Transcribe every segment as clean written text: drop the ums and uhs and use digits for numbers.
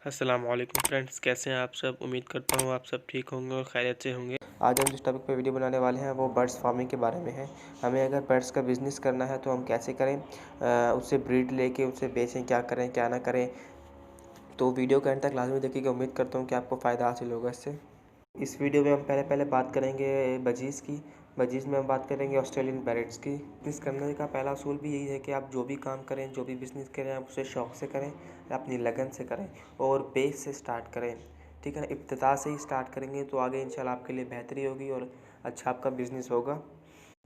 अस्सलाम वालेकुम फ्रेंड्स, कैसे हैं आप सब। उम्मीद करता हूँ आप सब ठीक होंगे और खैरियत से होंगे। आज हम जिस टॉपिक पे वीडियो बनाने वाले हैं वो बर्ड्स फार्मिंग के बारे में है। हमें अगर बर्ड्स का बिज़नेस करना है तो हम कैसे करें, उससे ब्रीड लेके उसे बेचें, क्या करें क्या ना करें। तो वीडियो के एंड तक लाजमी देखिएगा। उम्मीद करता हूँ कि आपको फ़ायदा हासिल होगा इससे। इस वीडियो में हम पहले बात करेंगे बजीज़ की। बजीज़ में हम बात करेंगे ऑस्ट्रेलियन पैरट्स की। बिज़नेस करने का पहला असूल भी यही है कि आप जो भी काम करें, जो भी बिज़नेस करें, आप उसे शौक़ से करें, अपनी लगन से करें और बेस से स्टार्ट करें। ठीक है ना, इब्तिदा से ही स्टार्ट करेंगे तो आगे इंशाल्लाह आपके लिए बेहतरी होगी और अच्छा आपका बिज़नेस होगा।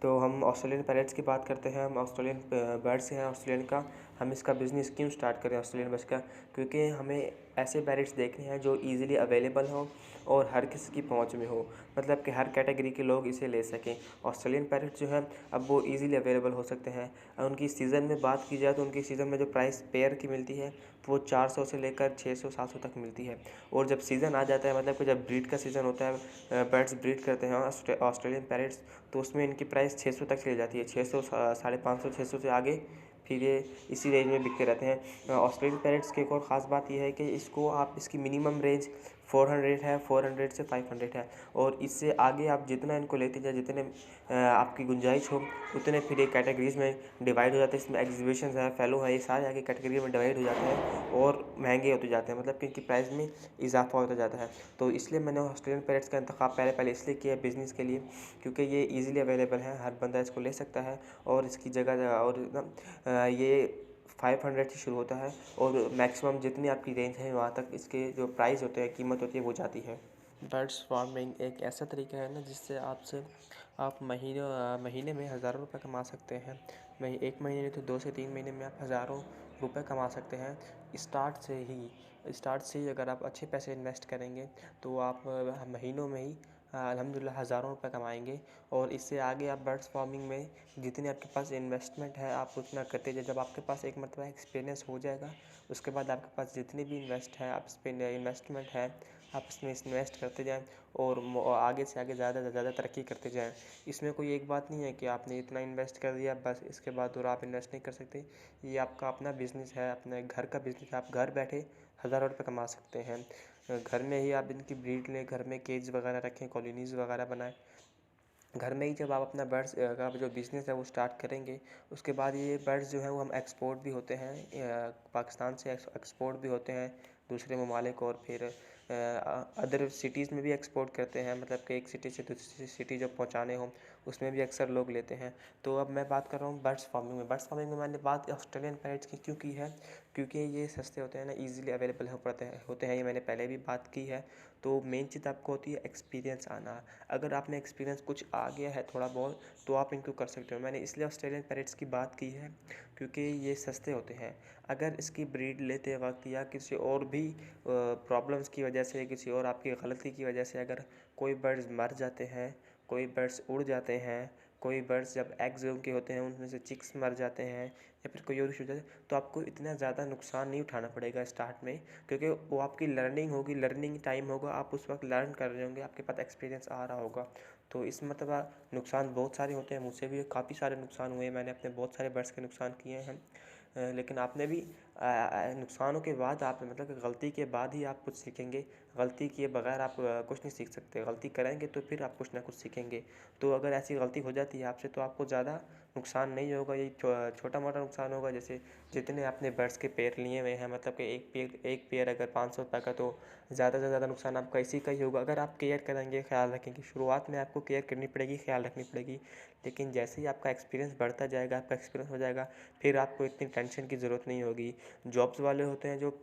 तो हम ऑस्ट्रेलियन पैरट्स की बात करते हैं। हम ऑस्ट्रेलियन बर्ड्स हैं ऑस्ट्रेलियन का। हम इसका बिज़नेस क्यों स्टार्ट करें ऑस्ट्रेलियन बर्ड्स का? क्योंकि हमें ऐसे पैरट्स देखने हैं जो ईज़िली अवेलेबल हों और हर किसी की पहुंच में हो, मतलब कि हर कैटेगरी के लोग इसे ले सकें। ऑस्ट्रेलियन पैरट जो है अब वो ईज़िली अवेलेबल हो सकते हैं। उनकी सीज़न में बात की जाए तो उनकी सीज़न में जो प्राइस पेयर की मिलती है वो 400 से लेकर 600-700 तक मिलती है। और जब सीज़न आ जाता है, मतलब कि जब ब्रीड का सीज़न होता है, बर्ड्स ब्रीड करते हैं ऑस्ट्रेलियन पैरट्स, तो उसमें इनकी प्राइस 600 तक चली जाती है। 600, 550, 600 से आगे फिर ये इसी रेंज में बिकते रहते हैं। ऑस्ट्रेलियन पैरट्स की एक और ख़ास बात यह है कि इसको आप इसकी मिनिमम रेंज 400 है, 400 से 500 है। और इससे आगे आप जितना इनको लेते जाए, जितने आपकी गुंजाइश हो उतने फिर ये कैटेगरीज़ में डिवाइड हो जाते हैं। इसमें एग्जीबिशंस है, फेलो है, ये सारे आगे कैटेगरी में डिवाइड हो जाते हैं और महंगे होते जाते हैं, मतलब कि इनकी प्राइस में इजाफा होता जाता है। तो इसलिए मैंने ऑस्ट्रेलियन पैरट्स का इंतखाब पहले इसलिए किया है बिज़नेस के लिए, क्योंकि ये ईज़िली अवेलेबल है, हर बंदा इसको ले सकता है। और इसकी जगह और ये 500 से शुरू होता है और मैक्सिमम जितनी आपकी रेंज है वहाँ तक इसके जो प्राइस होते हैं, कीमत होती है, वो जाती है। बर्ड्स फार्मिंग एक ऐसा तरीका है ना जिससे आप महीने में हज़ारों रुपए कमा सकते हैं। एक महीने नहीं तो 2 से 3 महीने में आप हज़ारों रुपए कमा सकते हैं। स्टार्ट से ही अगर आप अच्छे पैसे इन्वेस्ट करेंगे तो आप महीनों में ही अल्हम्दुलिल्लाह हज़ारों रुपए कमाएंगे। और इससे आगे आप बर्ड्स फार्मिंग में जितनी आपके पास इन्वेस्टमेंट है आप उतना करते जाइए। जब आपके पास एक मरतबा एक्सपीरियंस हो जाएगा, उसके बाद आपके पास जितनी भी इन्वेस्टमेंट है आप इसमें इन्वेस्ट करते जाएँ और आगे से आगे ज़्यादा से ज़्यादा तरक्की करते जाएँ। इसमें कोई एक बात नहीं है कि आपने इतना इन्वेस्ट कर दिया बस इसके बाद और आप इन्वेस्ट नहीं कर सकते। ये आपका अपना बिज़नेस है, अपने घर का बिज़नेस है। आप घर बैठे हज़ारों रुपये कमा सकते हैं। घर में ही आप इनकी ब्रीड लें, घर में केज वगैरह रखें, कॉलोनीज़ वगैरह बनाएं। घर में ही जब आप अपना बर्ड्स का जो बिज़नेस है वो स्टार्ट करेंगे, उसके बाद ये बर्ड्स जो हैं वो हम एक्सपोर्ट भी होते हैं, पाकिस्तान से एक्सपोर्ट भी होते हैं दूसरे ममालिक, और फिर अदर सिटीज़ में भी एक्सपोर्ट करते हैं, मतलब कि एक सिटी से दूसरी सिटी जब पहुंचाने हों उसमें भी अक्सर लोग लेते हैं। तो अब मैं बात कर रहा हूँ बर्ड्स फार्मिंग में मैंने बात ऑस्ट्रेलियन पैरट्स की क्यों की है? क्योंकि ये सस्ते होते हैं ना, ईज़िली अवेलेबल होते हैं। ये मैंने पहले भी बात की है। तो मेन चीज़ आपको होती है एक्सपीरियंस आना। अगर आपने एक्सपीरियंस कुछ आ गया है थोड़ा बहुत तो आप इनको कर सकते हो। मैंने इसलिए ऑस्ट्रेलियन पैरट्स की बात की है क्योंकि ये सस्ते होते हैं। अगर इसकी ब्रीड लेते वक्त या किसी और भी प्रॉब्लम्स की वजह से, किसी और आपकी गलती की वजह से अगर कोई बर्ड्स मर जाते हैं, कोई बर्ड्स उड़ जाते हैं, कोई बर्ड्स जब एग्स उनके होते हैं उनमें से चिक्स मर जाते हैं या फिर कोई और इशू हो जाता है, तो आपको इतना ज़्यादा नुकसान नहीं उठाना पड़ेगा स्टार्ट में, क्योंकि वो आपकी लर्निंग होगी, लर्निंग टाइम होगा, आप उस वक्त लर्न कर रहे होंगे, आपके पास एक्सपीरियंस आ रहा होगा। तो इस मतलब नुकसान बहुत सारे होते हैं, मुझसे भी काफ़ी सारे नुकसान हुए हैं, मैंने अपने बहुत सारे बर्ड्स के नुकसान किए हैं। लेकिन आपने भी नुकसानों के बाद आप, मतलब कि गलती के बाद ही आप कुछ सीखेंगे। गलती किए बगैर आप कुछ नहीं सीख सकते। गलती करेंगे तो फिर आप कुछ ना कुछ सीखेंगे। तो अगर ऐसी गलती हो जाती है आपसे तो आपको ज़्यादा नुकसान नहीं होगा, ये छोटा मोटा नुकसान होगा। जैसे जितने आपने बर्ड्स के पेयर लिए हुए हैं, मतलब कि एक पेयर अगर 500 रुपये का, तो ज़्यादा से ज़्यादा नुकसान आपका इसी का ही होगा। अगर आप केयर करेंगे, ख्याल रखेंगे, शुरुआत में आपको केयर करनी पड़ेगी, ख्याल रखनी पड़ेगी, लेकिन जैसे ही आपका एक्सपीरियंस बढ़ता जाएगा, आपका एक्सपीरियंस हो जाएगा, फिर आपको इतनी टेंशन की ज़रूरत नहीं होगी। जॉब्स वाले होते हैं जो,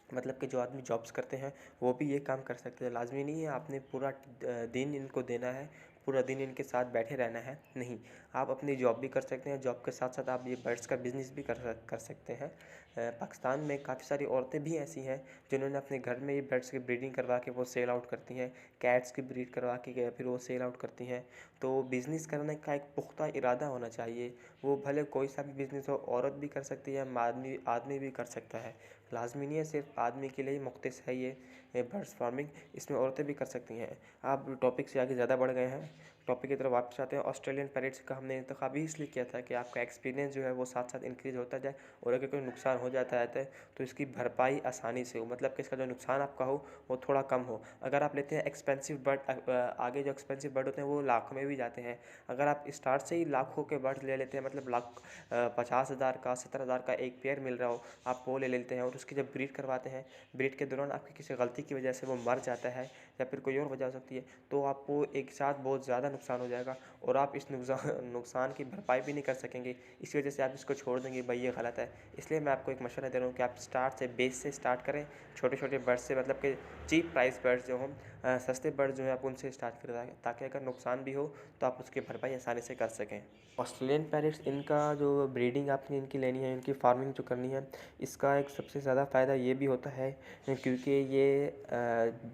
मतलब कि जो आदमी जॉब्स करते हैं वो भी ये काम कर सकते हैं। लाजमी नहीं है आपने पूरा दिन इनको देना है, पूरा दिन इनके साथ बैठे रहना है, नहीं। आप अपनी जॉब भी कर सकते हैं, जॉब के साथ साथ आप ये बर्ड्स का बिज़नेस भी कर सकते हैं। पाकिस्तान में काफ़ी सारी औरतें भी ऐसी हैं जिन्होंने अपने घर में ये बर्ड्स की ब्रीडिंग करवा के वो सेल आउट करती हैं, कैट्स की ब्रीड करवा के फिर वो सेल आउट करती हैं। तो बिज़नेस करने का एक पुख्ता इरादा होना चाहिए। वो भले कोई सा भी बिज़नेस हो, औरत भी कर सकती है, आदमी आदमी भी कर सकता है। लाज़मी नहीं है सिर्फ आदमी के लिए ही मुख्तस है ये बर्ड्स फार्मिंग, इसमें औरतें भी कर सकती हैं। आप टॉपिक से आगे ज़्यादा बढ़ गए हैं, टॉपिक की तरफ वापस आते हैं। ऑस्ट्रेलियन पैरेट्स का हमने इंतखाब भी इसलिए किया था कि आपका एक्सपीरियंस जो है वो साथ साथ इंक्रीज़ होता जाए, और अगर कोई नुकसान हो जाता है तो इसकी भरपाई आसानी से हो, मतलब कि इसका जो नुकसान आपका हो वो थोड़ा कम हो। अगर आप लेते हैं एक्सपेंसिव बर्ड, आगे जो एक्सपेंसिव बर्ड होते हैं वो लाखों में भी जाते हैं। अगर आप स्टार्ट से ही लाखों के बर्ड ले लेते हैं, मतलब 50,000 का 70,000 का एक पेयर मिल रहा हो, आप वो ले लेते हैं और उसकी जब ब्रीड करवाते हैं, ब्रीड के दौरान आपकी किसी गलती की वजह से वो मर जाता है या फिर कोई और वजह हो सकती है, तो आपको एक साथ बहुत ज़्यादा नुकसान हो जाएगा और आप इस नुकसान की भरपाई भी नहीं कर सकेंगे। इसी वजह से आप इसको छोड़ देंगे, भाई ये गलत है। इसलिए मैं आपको एक मशवरा दे रहा हूँ कि आप स्टार्ट से बेस से स्टार्ट करें, छोटे छोटे बर्ड्स से, मतलब कि चीप प्राइस बर्ड्स जो हों, सस्ते बर्ड्स जो हैं आप उनसे स्टार्ट करें, ताकि अगर नुकसान भी हो तो आप उसकी भरपाई आसानी से कर सकें। ऑस्ट्रेलियन पैरेट्स, इनका जो ब्रीडिंग आपने इनकी लेनी है, इनकी फार्मिंग जो करनी है, इसका एक सबसे ज़्यादा फ़ायदा ये भी होता है क्योंकि ये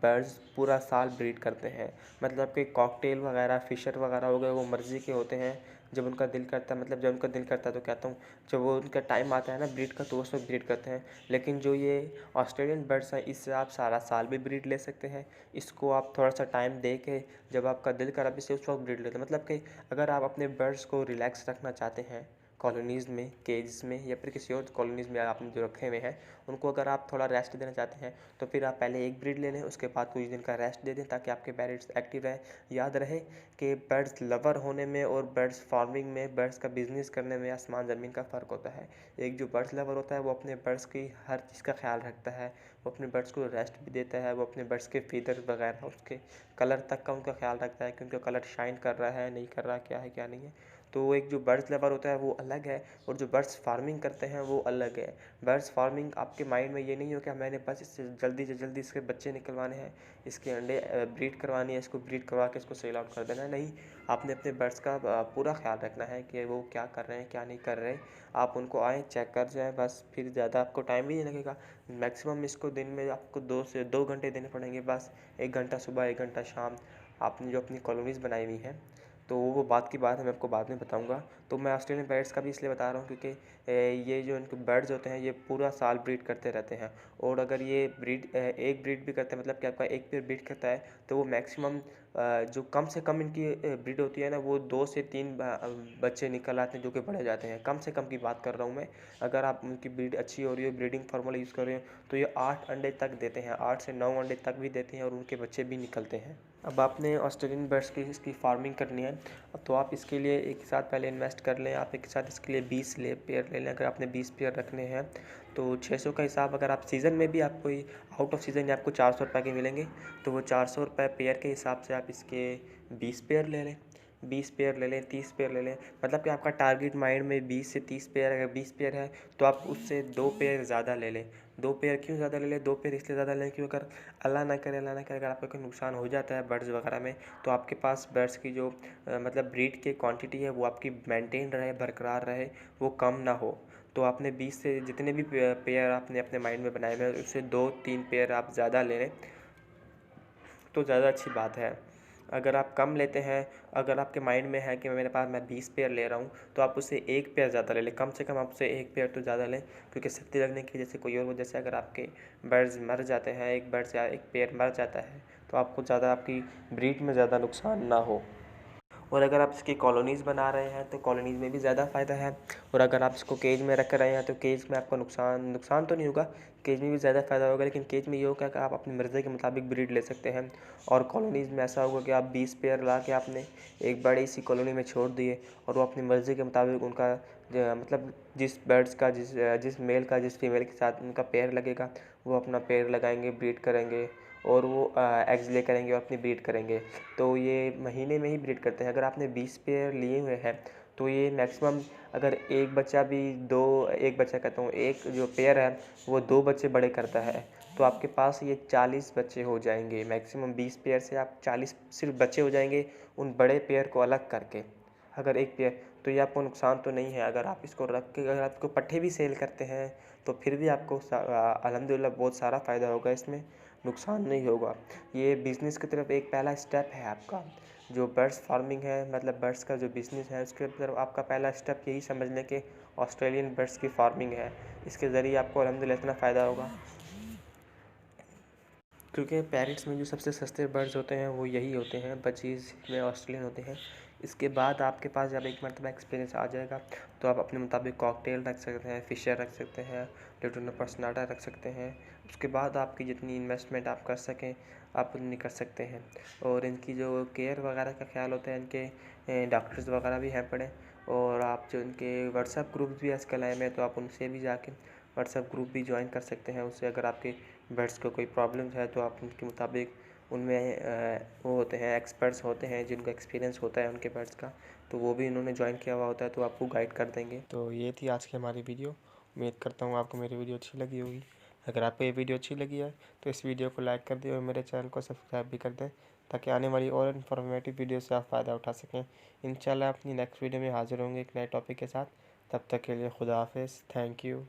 बर्ड्स पूरा साल ब्रीड करते हैं। मतलब कि कॉकटेल वगैरह, फिशर वगैरह हो गए, वो मर्ज़ी के होते हैं, जब उनका दिल करता है, मतलब जब उनका दिल करता है तो कहता हूँ, जब वो उनका टाइम आता है ना ब्रीड का, तो उस वक्त ब्रीड करते हैं। लेकिन जो ये ऑस्ट्रेलियन बर्ड्स हैं, इससे आप सारा साल भी ब्रीड ले सकते हैं। इसको आप थोड़ा सा टाइम दे के, जब आपका दिल करा भी से उस वक्त ब्रीड लेते हैं। मतलब कि अगर आप अपने बर्ड्स को रिलैक्स रखना चाहते हैं कॉलोनीज़ में, केजेस में, या फिर किसी और कॉलोनीज़ में आपने जो रखे हुए हैं, उनको अगर आप थोड़ा रेस्ट देना चाहते हैं, तो फिर आप पहले एक ब्रीड ले लें, उसके बाद कुछ दिन का रेस्ट दे दें, ताकि आपके पैरेट्स एक्टिव रहें। याद रहे कि बर्ड्स लवर होने में और बर्ड्स फार्मिंग में, बर्ड्स का बिज़नेस करने में आसमान ज़मीन का फ़र्क होता है। एक जो बर्ड्स लवर होता है वो अपने बर्ड्स की हर चीज़ का ख्याल रखता है, वो अपने बर्ड्स को रेस्ट भी देता है, वो अपने बर्ड्स के फीदर वगैरह, उसके कलर तक का उनका ख्याल रखता है कि उनका कलर शाइन कर रहा है नहीं कर रहा, क्या है क्या नहीं है। तो एक जो बर्ड्स लवर होता है वो अलग है, और जो बर्ड्स फार्मिंग करते हैं वो अलग है। बर्ड्स फार्मिंग, आपके माइंड में ये नहीं हो कि मैंने बस इससे जल्दी से जल्दी इसके बच्चे निकलवाने हैं, इसके अंडे ब्रीड करवानी है, इसको ब्रीड करवा के इसको सेल आउट कर देना है। नहीं, आपने अपने बर्ड्स का पूरा ख्याल रखना है कि वो क्या कर रहे हैं क्या नहीं कर रहे। आप उनको आएँ, चेक कर जाएँ, बस, फिर ज़्यादा आपको टाइम भी नहीं लगेगा। मैक्सिमम इसको दिन में आपको 2 से 2 घंटे देने पड़ेंगे बस, 1 घंटा सुबह 1 घंटा शाम। आपने जो अपनी कॉलोनीज़ बनाई हुई हैं, तो वो बात की बात है, मैं आपको बाद में बताऊंगा। तो मैं ऑस्ट्रेलियन पैरेट्स का भी इसलिए बता रहा हूँ क्योंकि ये जो इनके बर्ड्स होते हैं ये पूरा साल ब्रीड करते रहते हैं, और अगर ये एक ब्रीड भी करते हैं, मतलब कि आपका एक पेयर ब्रीड करता है, तो वो मैक्सिमम जो कम से कम इनकी ब्रीड होती है ना, वो 2 से 3 बच्चे निकल आते हैं, जो कि बड़े जाते हैं। कम से कम की बात कर रहा हूँ मैं। अगर आप उनकी ब्रीड अच्छी हो रही है, ब्रीडिंग फार्मूला यूज़ कर रहे हो, तो ये 8 अंडे तक देते हैं, 8 से 9 अंडे तक भी देते हैं, और उनके बच्चे भी निकलते हैं। अब आपने ऑस्ट्रेलियन बर्ड्स की इसकी फार्मिंग करनी है, तो आप इसके लिए एक साथ पहले इन्वेस्ट कर लें। आप एक साथ इसके लिए 20 पेयर ले लें। अगर आपने 20 पेयर रखने हैं तो 600 का हिसाब, अगर आप सीज़न में भी आपको आउट ऑफ सीज़न आपको 400 रुपये के मिलेंगे, तो वो 400 रुपये पेयर के हिसाब से आप इसके 20 पेयर ले लें, 20 पेयर ले लें, 30 पेयर ले लें। मतलब कि आपका टारगेट माइंड में 20 से 30 पेयर, अगर 20 पेयर है तो आप उससे 2 पेयर ज़्यादा ले लें। 2 पेयर क्यों ज़्यादा ले लें? 2 पेयर इसलिए ज़्यादा लें क्योंकि अगर अल्लाह ना करे अगर आपका कोई नुकसान हो जाता है बर्ड्स वगैरह में, तो आपके पास बर्ड्स की जो मतलब ब्रीड की क्वांटिटी है वो आपकी मेंटेन रहे, बरकरार रहे, वो कम ना हो। तो आपने 20 से जितने भी पेयर आपने अपने माइंड में बनाए हुए हैं, उससे 2-3 पेयर आप ज़्यादा ले लें तो ज़्यादा अच्छी बात है। अगर आप कम लेते हैं, अगर आपके माइंड में है कि मैं 20 पेयर ले रहा हूँ, तो आप उससे 1 पेयर ज़्यादा ले लें। कम से कम आप उससे 1 पेयर तो ज़्यादा लें, क्योंकि सख्ती लगने की वजह से, कोई और वजह से अगर आपके बर्ड्स मर जाते हैं, एक बर्ड या एक पेयर मर जाता है, तो आपको ज़्यादा, आपकी ब्रीड में ज़्यादा नुकसान ना हो। और अगर आप इसकी कॉलोनीज़ बना रहे हैं तो कॉलोनीज़ में भी ज़्यादा फ़ायदा है, और अगर आप इसको केज में रख रहे हैं तो केज में आपको नुकसान तो नहीं होगा, केज में भी ज़्यादा फ़ायदा होगा। लेकिन केज में ये होगा कि आप अपनी मर्ज़ी के मुताबिक ब्रीड ले सकते हैं, और कॉलोनीज़ में ऐसा होगा कि आप 20 पेयर ला के आपने एक बड़ी सी कॉलोनी में छोड़ दिए, और वो अपनी मर्ज़ी के मुताबिक उनका मतलब जिस बर्ड्स का जिस मेल का जिस फीमेल के साथ उनका पेयर लगेगा, वो अपना पेयर लगाएंगे, ब्रीड करेंगे, और वो एग्स ले करेंगे और अपनी ब्रीड करेंगे। तो ये महीने में ही ब्रीड करते हैं। अगर आपने 20 पेयर लिए हुए हैं तो ये मैक्सिमम, अगर एक बच्चा भी एक बच्चा कहता हूँ, एक जो पेयर है वो 2 बच्चे बड़े करता है, तो आपके पास ये 40 बच्चे हो जाएंगे। मैक्सिमम 20 पेयर से आप 40 सिर्फ बच्चे हो जाएंगे, उन बड़े पेयर को अलग करके। अगर एक पेयर, तो ये आपको नुकसान तो नहीं है। अगर आप इसको रख के, अगर आपको पट्ठे भी सेल करते हैं, तो फिर भी आपको अल्हम्दुलिल्लाह बहुत सारा फ़ायदा होगा, इसमें नुकसान नहीं होगा। ये बिज़नेस की तरफ एक पहला स्टेप है आपका। जो बर्ड्स फार्मिंग है, मतलब बर्ड्स का जो बिज़नेस है, उसके तरफ आपका पहला स्टेप यही समझ लें कि ऑस्ट्रेलियन बर्ड्स की फार्मिंग है। इसके ज़रिए आपको अल्हम्दुलिल्लाह इतना फ़ायदा होगा। क्योंकि पैरेट्स में जो सबसे सस्ते बर्ड्स होते हैं वो यही होते हैं, बचीज़ में ऑस्ट्रेलियन होते हैं। इसके बाद आपके पास जब एक मरतबा एक्सपीरियंस आ जाएगा तो आप अपने मुताबिक कॉकटेल रख सकते हैं, फ़िशर रख सकते हैं, ल्यूटिनो पर्सनाटा रख सकते हैं। उसके बाद आपकी जितनी इन्वेस्टमेंट आप कर सकें आप उतनी कर सकते हैं। और इनकी जो केयर वगैरह का ख्याल होता है, इनके डॉक्टर्स वगैरह भी हैं पड़े। और आप जो इनके व्हाट्सएप ग्रुप्स भी आजकल आए हुए हैं तो आप उनसे भी जाके व्हाट्सएप ग्रुप भी ज्वाइन कर सकते हैं। उससे अगर आपके बर्ड्स को कोई प्रॉब्लम्स है तो आप उनके मुताबिक उनमें वो होते हैं, एक्सपर्ट्स होते हैं जिनको एक्सपीरियंस होता है उनके बर्ड्स का, तो वो भी इन्होंने ज्वाइन किया हुआ होता है तो आपको गाइड कर देंगे। तो ये थी आज की हमारी वीडियो। उम्मीद करता हूँ आपको मेरी वीडियो अच्छी लगी होगी। अगर आपको ये वीडियो अच्छी लगी है तो इस वीडियो को लाइक कर दें और मेरे चैनल को सब्सक्राइब भी कर दें, ताकि आने वाली और इन्फॉर्मेटिव वीडियो से आप फ़ायदा उठा सकें। इंशाल्लाह अपनी नेक्स्ट वीडियो में हाज़िर होंगे एक नए टॉपिक के साथ। तब तक के लिए खुदा हाफिज़। Thank you.